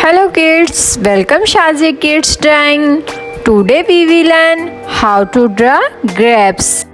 Hello kids, welcome Shazi Kids Drawing. Today we will learn how to draw grapes.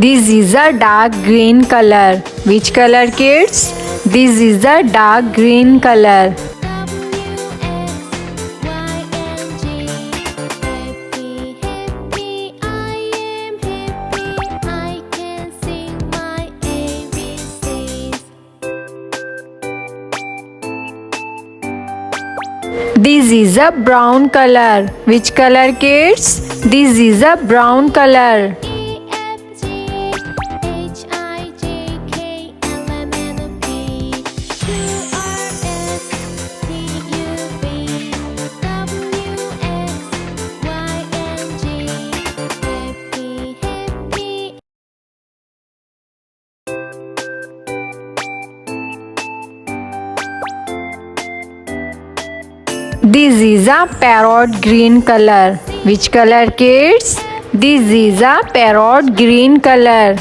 This is a dark green color. Which color, kids? This is a dark green color. This is a brown color. Which color, kids? This is a brown color. This is a parrot green color. Which color, kids? This is a parrot green color.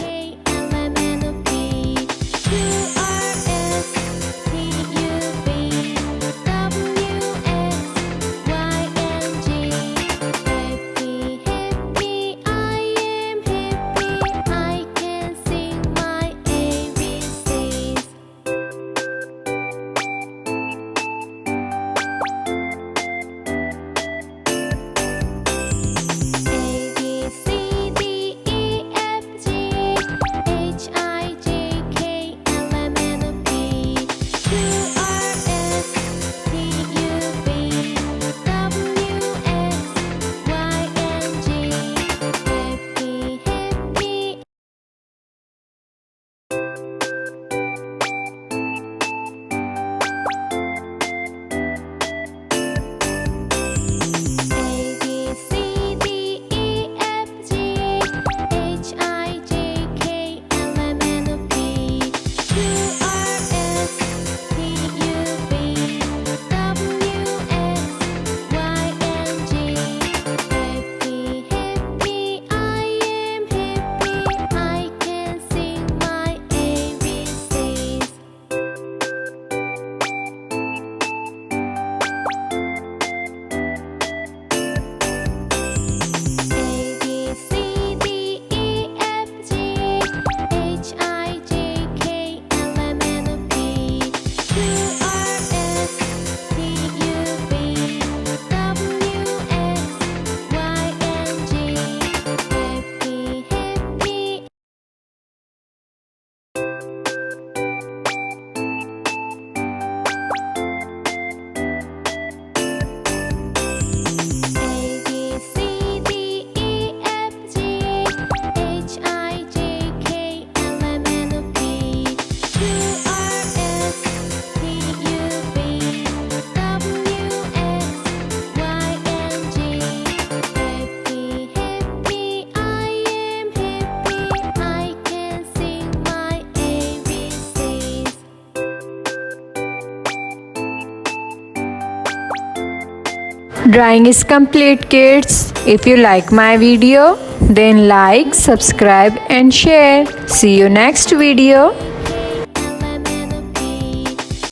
Drawing is complete, kids. If you like my video, then like, subscribe and share. See you next video.